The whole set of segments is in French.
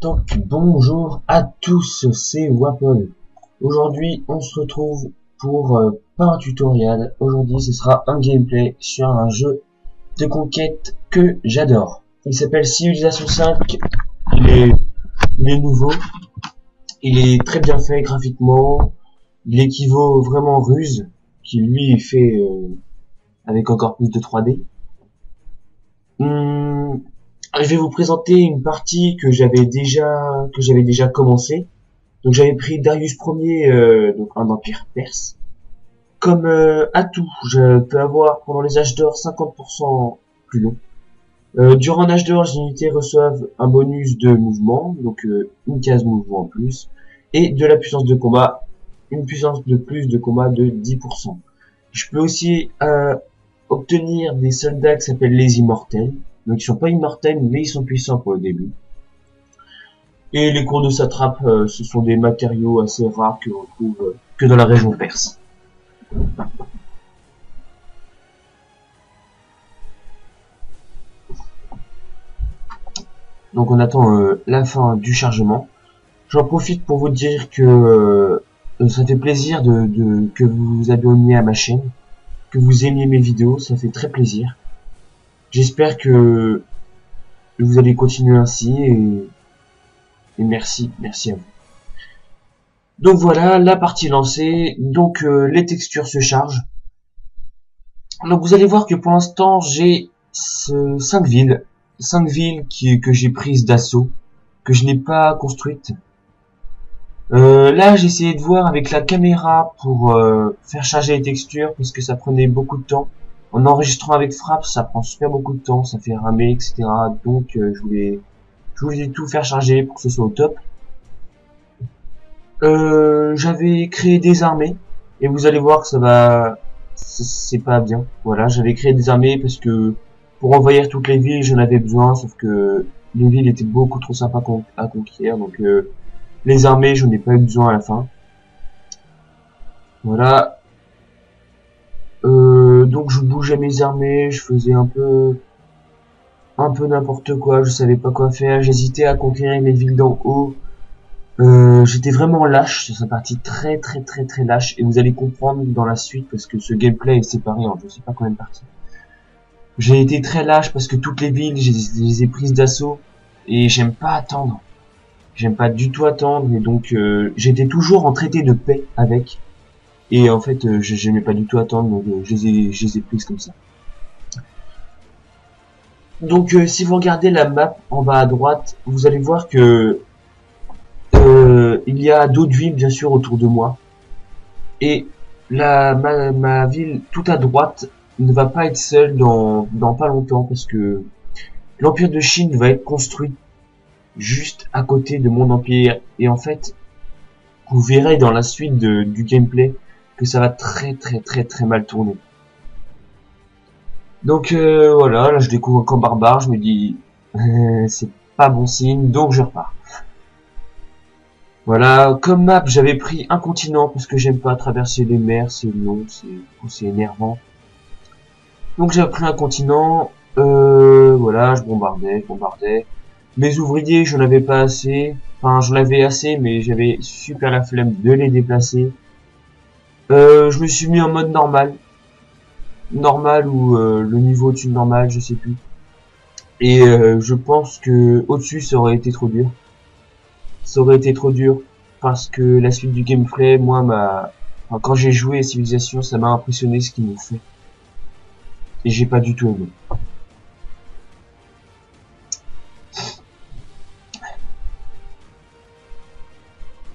Donc bonjour à tous, c'est Wapol. Aujourd'hui on se retrouve pour pas un tutoriel. Aujourd'hui ce sera un gameplay sur un jeu de conquête que j'adore. Il s'appelle Civilization 5. Il est, il est nouveau. Il est très bien fait graphiquement. Il équivaut vraiment Ruse, qui lui est fait avec encore plus de 3D. Je vais vous présenter une partie que j'avais déjà commencé. Donc j'avais pris Darius Ier, donc un empire perse. Comme atout, je peux avoir pendant les âges d'or 50% plus long. Durant l'âge d'or, les unités reçoivent un bonus de mouvement, donc une case mouvement en plus, et de la puissance de combat, une puissance de plus de combat de 10%. Je peux aussi obtenir des soldats qui s'appellent les immortels. Donc ils sont pas immortels, mais ils sont puissants pour le début. Et les cours de satrape, ce sont des matériaux assez rares que l'on trouve que dans la région perse. Donc on attend la fin du chargement. J'en profite pour vous dire que ça fait plaisir que vous vous abonniez à ma chaîne, que vous aimiez mes vidéos, ça fait très plaisir. J'espère que vous allez continuer ainsi et merci à vous. Donc voilà, la partie lancée. Donc les textures se chargent. Donc vous allez voir que pour l'instant j'ai 5 villes que j'ai prises d'assaut, que je n'ai pas construites. Là j'ai essayé de voir avec la caméra pour faire charger les textures parce que ça prenait beaucoup de temps. En enregistrant avec Fraps, ça prend super beaucoup de temps, ça fait ramer, etc. Donc je voulais tout faire charger pour que ce soit au top. J'avais créé des armées et vous allez voir que c'est pas bien. Voilà, j'avais créé des armées parce que pour envahir toutes les villes, j'en avais besoin, sauf que les villes étaient beaucoup trop sympas à conquérir, donc les armées, j'en ai pas eu besoin à la fin. Voilà. Donc je bougeais mes armées, je faisais un peu n'importe quoi, je savais pas quoi faire, j'hésitais à conquérir les villes d'en haut. J'étais vraiment lâche sur sa partie très lâche et vous allez comprendre dans la suite parce que ce gameplay est séparé en je sais pas combien de parties. J'ai été très lâche parce que toutes les villes je les ai prises d'assaut et j'aime pas attendre. J'aime pas du tout attendre et donc j'étais toujours en traité de paix avec et en fait j'aimais pas du tout attendre donc je les ai prises comme ça. Donc si vous regardez la map en bas à droite, vous allez voir que il y a d'autres villes bien sûr autour de moi et ma ville tout à droite ne va pas être seule dans pas longtemps parce que l'empire de Chine va être construit juste à côté de mon empire et en fait vous verrez dans la suite du gameplay que ça va très mal tourner. Donc voilà, là je découvre un camp barbare, je me dis c'est pas bon signe, donc je repars. Voilà, comme map, j'avais pris un continent parce que j'aime pas traverser les mers, c'est long, c'est énervant. Donc j'avais pris un continent, voilà, je bombardais. Mes ouvriers, j'en avais pas assez, enfin j'en avais assez, mais j'avais super la flemme de les déplacer. Je me suis mis en mode normal ou le niveau au-dessus de normal, je sais plus. Et je pense que au-dessus ça aurait été trop dur. Ça aurait été trop dur parce que la suite du gameplay, moi, enfin, quand j'ai joué à Civilization, ça m'a impressionné ce qu'ils m'ont fait. Et j'ai pas du tout aimé.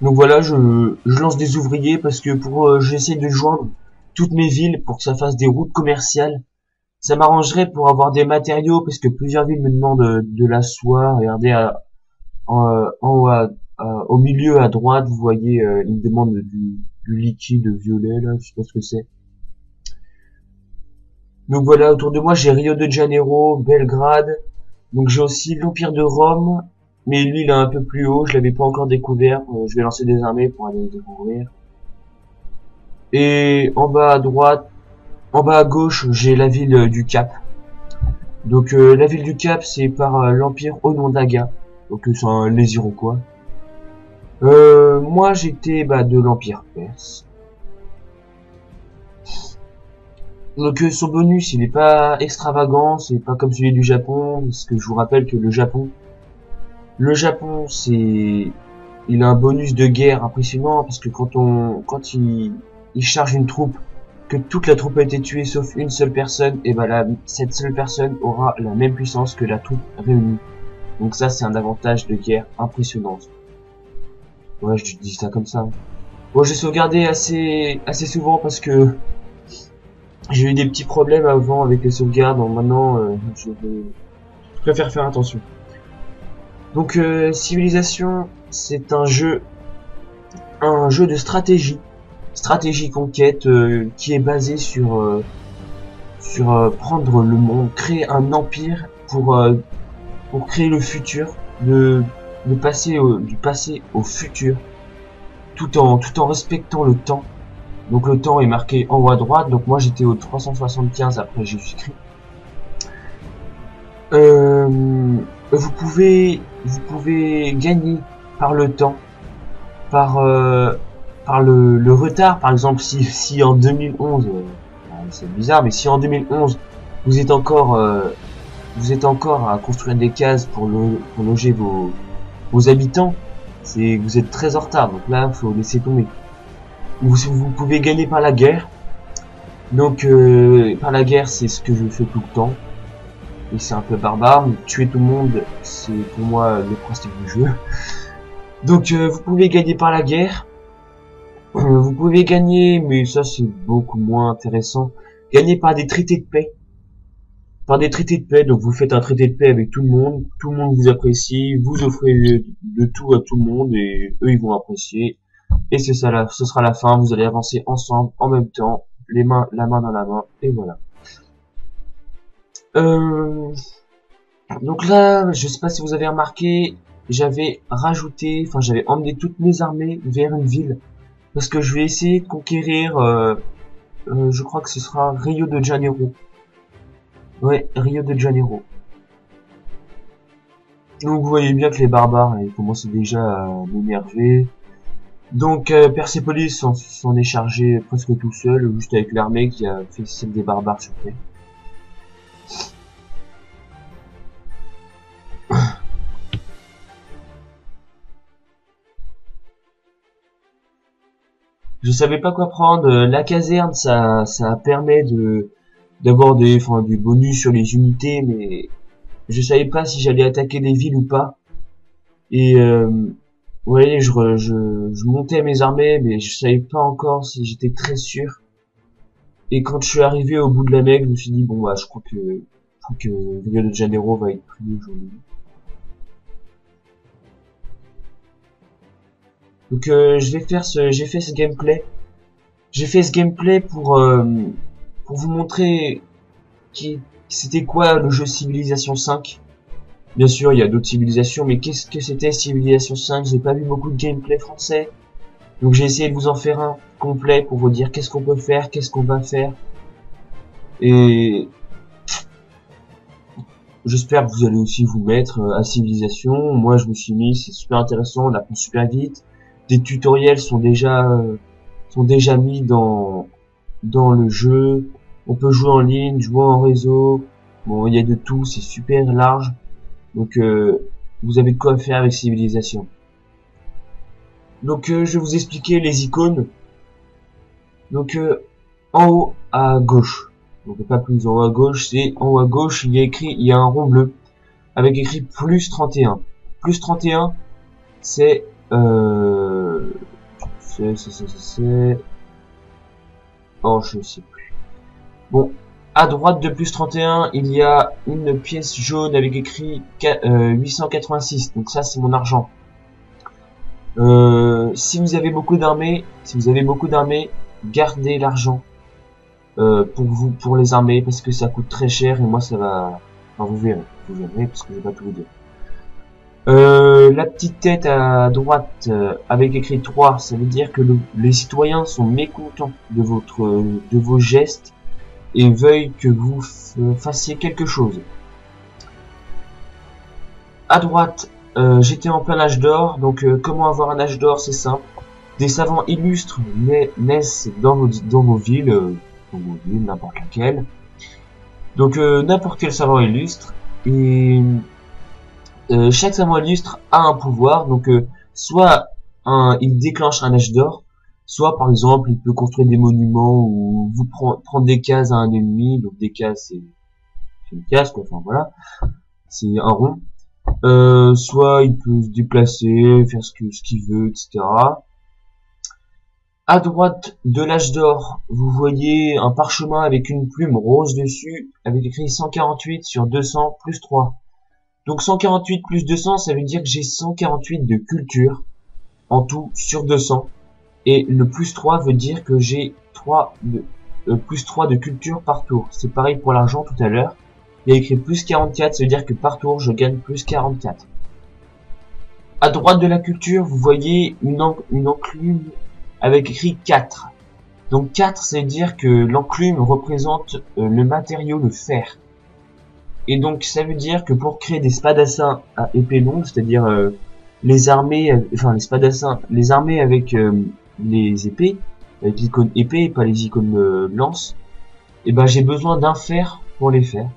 Donc voilà, je lance des ouvriers parce que j'essaie de joindre toutes mes villes pour que ça fasse des routes commerciales. Ça m'arrangerait pour avoir des matériaux parce que plusieurs villes me demandent de la soie. Regardez en haut au milieu à droite, vous voyez, il me demande du liquide violet là, je sais pas ce que c'est. Donc voilà, autour de moi j'ai Rio de Janeiro, Belgrade. Donc j'ai aussi l'Empire de Rome, mais lui il est un peu plus haut, je l'avais pas encore découvert. Je vais lancer des armées pour aller le découvrir. Et en bas à droite, en bas à gauche, j'ai la ville du Cap. Donc la ville du Cap, c'est par l'Empire Onondaga. Donc les Iroquois. Moi j'étais de l'Empire perse. Donc son bonus il est pas extravagant, c'est pas comme celui du Japon, parce que je vous rappelle que le Japon c'est il a un bonus de guerre impressionnant parce que quand il charge une troupe, que toute la troupe a été tuée sauf une seule personne, et cette seule personne aura la même puissance que la troupe réunie. Donc ça c'est un avantage de guerre impressionnant. Ouais, je dis ça comme ça. Bon, j'ai sauvegardé assez souvent parce que j'ai eu des petits problèmes avant avec les sauvegardes. Donc maintenant, je préfère faire attention. Donc Civilisation, c'est un jeu de stratégie conquête qui est basé sur prendre le monde, créer un empire pour créer le futur, du passé au futur, tout en respectant le temps. Donc le temps est marqué en haut à droite, donc moi j'étais au 375 après Jésus-Christ. Vous pouvez gagner par le temps, par le retard. Par exemple, si en 2011, c'est bizarre, mais si en 2011 vous êtes encore à construire des cases pour loger vos habitants, vous êtes très en retard. Donc là, faut laisser tomber. Vous pouvez gagner par la guerre. Donc par la guerre, c'est ce que je fais tout le temps. Et c'est un peu barbare, mais tuer tout le monde, c'est pour moi le principe du jeu. Donc vous pouvez gagner par la guerre. Vous pouvez gagner, mais ça c'est beaucoup moins intéressant, gagner par des traités de paix. Par des traités de paix, donc vous faites un traité de paix avec tout le monde vous apprécie, vous offrez de tout à tout le monde, et eux ils vont apprécier. Et c'est ça, ce sera la fin, vous allez avancer ensemble, en même temps, la main dans la main, et voilà. Donc là, je sais pas si vous avez remarqué, j'avais emmené toutes mes armées vers une ville, parce que je vais essayer de conquérir, je crois que ce sera Rio de Janeiro. Ouais, Rio de Janeiro. Donc vous voyez bien que les barbares, ils commencent déjà à m'énerver. Donc Persépolis s'en est chargé presque tout seul, juste avec l'armée qui a fait celle des barbares sur terre. Je savais pas quoi prendre. La caserne, ça permet d'avoir des bonus sur les unités, mais je savais pas si j'allais attaquer des villes ou pas. Et vous voyez, je montais mes armées, mais je savais pas encore si j'étais très sûr. Et quand je suis arrivé au bout de la mec, je me suis dit bon je crois que Rio de Janeiro va être pris aujourd'hui. Donc j'ai fait ce gameplay. J'ai fait ce gameplay pour vous montrer c'était quoi le jeu Civilization 5. Bien sûr, il y a d'autres civilisations, mais qu'est-ce que c'était Civilization 5? J'ai pas vu beaucoup de gameplay français. Donc j'ai essayé de vous en faire un complet pour vous dire qu'est-ce qu'on peut faire, qu'est-ce qu'on va faire. Et j'espère que vous allez aussi vous mettre à Civilisation. Moi je me suis mis, c'est super intéressant, on apprend super vite. Des tutoriels sont déjà mis dans le jeu. On peut jouer en ligne, jouer en réseau. Bon, il y a de tout, c'est super large. Donc vous avez de quoi faire avec Civilisation. Donc je vais vous expliquer les icônes. Donc en haut à gauche. Donc pas plus en haut à gauche, c'est en haut à gauche, il y a un rond bleu avec écrit plus 31. Plus 31, c'est oh je sais plus. Bon, à droite de plus 31, il y a une pièce jaune avec écrit 886. Donc ça c'est mon argent. Si vous avez beaucoup d'armées, gardez l'argent pour les armées parce que ça coûte très cher et moi ça va. Enfin, vous verrez parce que je vais pas tout vous dire. La petite tête à droite avec écrit 3, ça veut dire que les citoyens sont mécontents de vos gestes et veuillent que vous fassiez quelque chose. À droite, j'étais en plein âge d'or, donc comment avoir un âge d'or, c'est simple. Des savants illustres naissent dans vos villes, n'importe laquelle. Donc n'importe quel savant illustre, et chaque savant illustre a un pouvoir, donc soit il déclenche un âge d'or, soit par exemple il peut construire des monuments ou vous prendre des cases à un ennemi, donc des cases c'est une case quoi, enfin voilà, c'est un rond. Soit il peut se déplacer, faire ce qu'il veut, etc. À droite de l'âge d'or, vous voyez un parchemin avec une plume rose dessus, avec écrit 148 sur 200 plus 3. Donc 148 plus 200, ça veut dire que j'ai 148 de culture en tout sur 200. Et le plus 3 veut dire que j'ai plus 3 de culture par tour. C'est pareil pour l'argent tout à l'heure. Il y a écrit plus 44, ça veut dire que par tour, je gagne plus 44. À droite de la culture, vous voyez une enclume avec écrit 4. Donc 4, ça veut dire que l'enclume représente le matériau, le fer. Et donc ça veut dire que pour créer des spadassins à épée longue, c'est-à-dire les armées, les spadassins, les armées avec les épées, avec l'icône épée et pas les icônes lance, et ben j'ai besoin d'un fer pour les faire.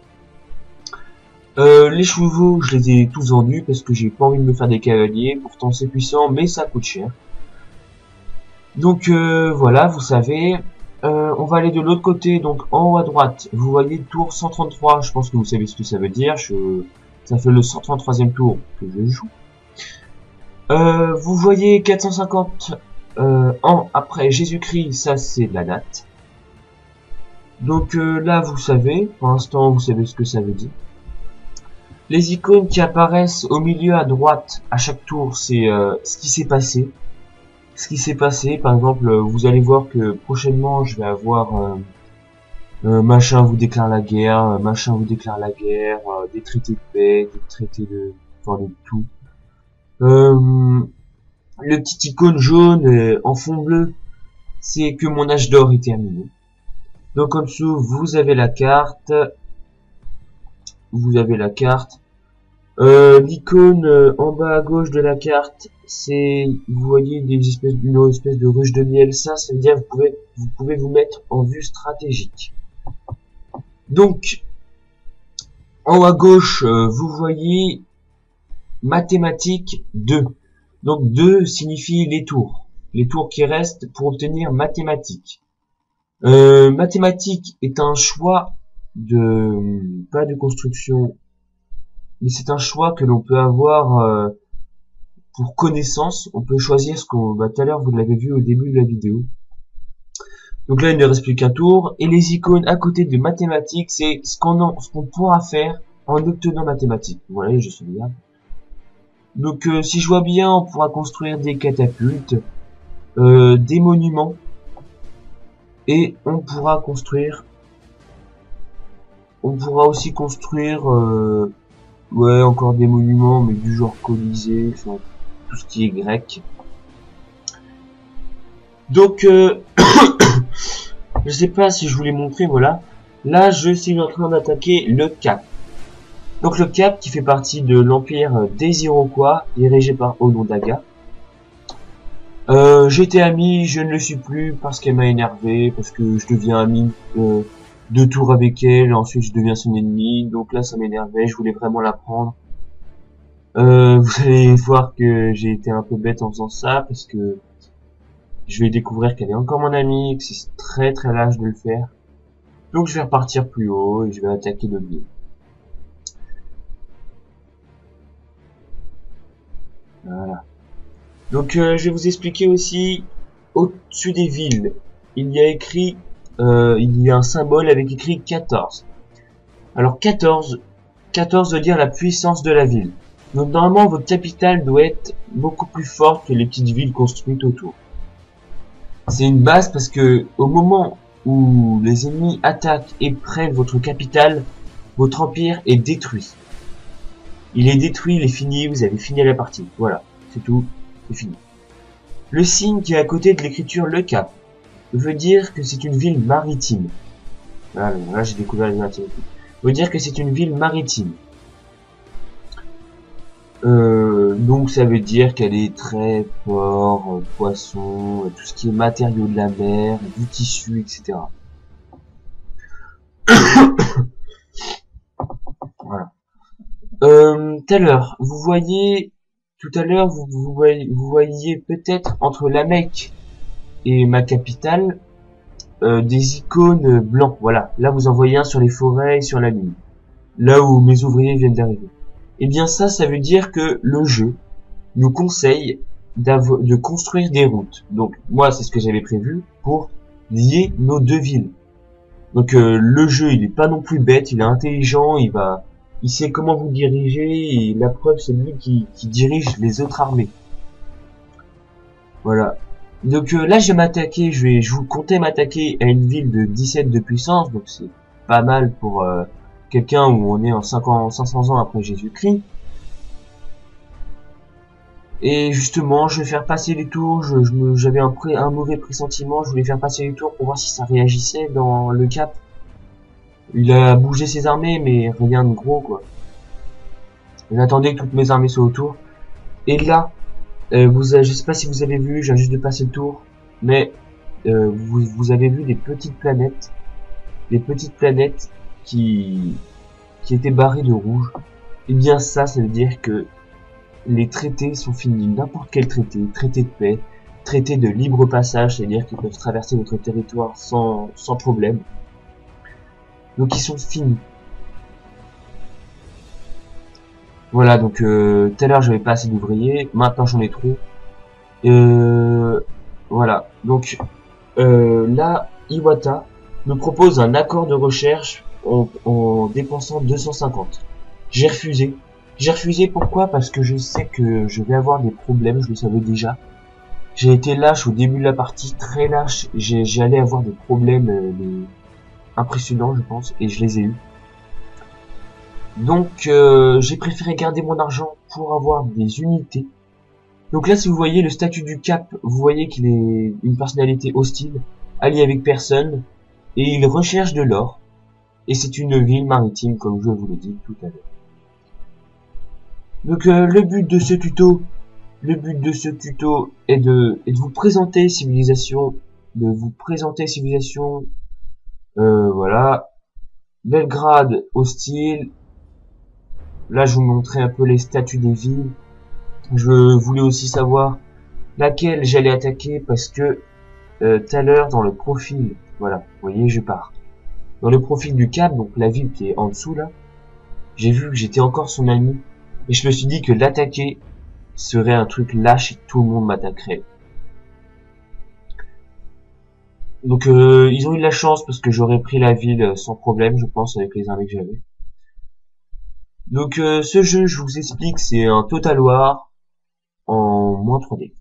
Les chevaux, je les ai tous vendus parce que j'ai pas envie de me faire des cavaliers. Pourtant c'est puissant, mais ça coûte cher. Donc voilà, vous savez. On va aller de l'autre côté, donc en haut à droite, vous voyez tour 133. Je pense que vous savez ce que ça veut dire. Ça fait le 133e tour que je joue. Vous voyez 450 ans après Jésus-Christ, ça c'est la date. Donc là, vous savez, pour l'instant, vous savez ce que ça veut dire. Les icônes qui apparaissent au milieu à droite à chaque tour, c'est ce qui s'est passé. Ce qui s'est passé, par exemple, vous allez voir que prochainement, je vais avoir machin vous déclare la guerre, machin vous déclare la guerre, des traités de paix, des traités enfin de tout. Le petit icône jaune en fond bleu, c'est que mon âge d'or est terminé. Donc en dessous, vous avez la carte. Vous avez la carte. L'icône en bas à gauche de la carte, c'est, vous voyez une espèce de ruche de miel. Ça veut dire que vous pouvez vous mettre en vue stratégique. Donc, en haut à gauche, vous voyez mathématiques 2. Donc 2 signifie les tours qui restent pour obtenir mathématiques. Mathématiques est un choix pas de construction, mais c'est un choix que l'on peut avoir pour connaissance. On peut choisir ce qu'on, tout à l'heure vous l'avez vu au début de la vidéo. Donc là il ne reste plus qu'un tour, et les icônes à côté de mathématiques, c'est ce qu'on pourra faire en obtenant mathématiques. Voilà, je suis bien. Donc si je vois bien, on pourra construire des catapultes, des monuments, et on pourra aussi construire ouais, encore des monuments, mais du genre Colisée, enfin, tout ce qui est grec. Donc je sais pas si je vous l'ai montré, voilà. Là je suis en train d'attaquer le Cap. Donc le Cap qui fait partie de l'empire des Iroquois, dirigé par Onondaga. J'étais ami, je ne le suis plus parce qu'elle m'a énervé, parce que je deviens ami 2 tours avec elle, ensuite je deviens son ennemi, donc là ça m'énervait, je voulais vraiment la prendre. Vous allez voir que j'ai été un peu bête en faisant ça, parce que je vais découvrir qu'elle est encore mon amie, que c'est très très lâche de le faire. Donc je vais repartir plus haut et je vais attaquer d'autres villes. Voilà. Donc je vais vous expliquer aussi, au-dessus des villes, il y a écrit, il y a un symbole avec écrit 14. Alors 14 veut dire la puissance de la ville. Donc normalement votre capitale doit être beaucoup plus forte que les petites villes construites autour. C'est une base parce que au moment où les ennemis attaquent et prennent votre capitale, votre empire est détruit. Il est détruit, il est fini, vous avez fini la partie. Voilà, c'est tout, c'est fini. Le signe qui est à côté de l'écriture Le Cap veut dire que c'est une ville maritime. Voilà, là j'ai découvert les veut dire que c'est une ville maritime. Donc ça veut dire qu'elle est très porc, poisson, tout ce qui est matériaux de la mer, du tissu, etc. Voilà. Tout à l'heure, vous voyez peut-être entre la Mecque et ma capitale des icônes blancs. Voilà, là vous en voyez un sur les forêts et sur la lune, là où mes ouvriers viennent d'arriver. Et bien ça veut dire que le jeu nous conseille de construire des routes. Donc moi c'est ce que j'avais prévu pour lier nos deux villes. Donc le jeu il est pas non plus bête, il est intelligent, il sait comment vous diriger et la preuve c'est lui qui dirige les autres armées. Voilà. Donc là je vous comptais m'attaquer à une ville de 17 de puissance, donc c'est pas mal pour quelqu'un où on est en 500 ans après Jésus-Christ. Et justement, je vais faire passer les tours, j'avais un mauvais pressentiment, je voulais faire passer les tours pour voir si ça réagissait dans le cap. Il a bougé ses armées, mais rien de gros, quoi. J'attendais que toutes mes armées soient autour. Et là, je sais pas si vous avez vu, j'ai juste de passer le tour, mais vous avez vu des petites planètes qui étaient barrées de rouge. Et bien ça veut dire que les traités sont finis. N'importe quel traité de paix, traité de libre passage, c'est-à-dire qu'ils peuvent traverser votre territoire sans problème. Donc ils sont finis. Voilà, donc tout à l'heure j'avais pas assez d'ouvriers, maintenant j'en ai trop. Voilà, donc là, Iwata me propose un accord de recherche en dépensant 250. J'ai refusé. J'ai refusé pourquoi? Parce que je sais que je vais avoir des problèmes, je le savais déjà. J'ai été lâche au début de la partie, très lâche. J'allais avoir des problèmes impressionnants, je pense, et je les ai eus. Donc j'ai préféré garder mon argent pour avoir des unités. Donc là, si vous voyez le statut du cap, vous voyez qu'il est une personnalité hostile, allié avec personne, et il recherche de l'or. Et c'est une ville maritime, comme je vous l'ai dit tout à l'heure. Donc le but de ce tuto est de vous présenter civilisation, voilà. Belgrade hostile. Là, je vous montrais un peu les statuts des villes. Je voulais aussi savoir laquelle j'allais attaquer parce que tout à l'heure dans le profil, voilà, vous voyez, je pars. Dans le profil du cap, donc la ville qui est en dessous là, j'ai vu que j'étais encore son ami et je me suis dit que l'attaquer serait un truc lâche et tout le monde m'attaquerait. Donc ils ont eu de la chance parce que j'aurais pris la ville sans problème, je pense, avec les armées que j'avais. Donc ce jeu, je vous explique, c'est un Total War en -3D.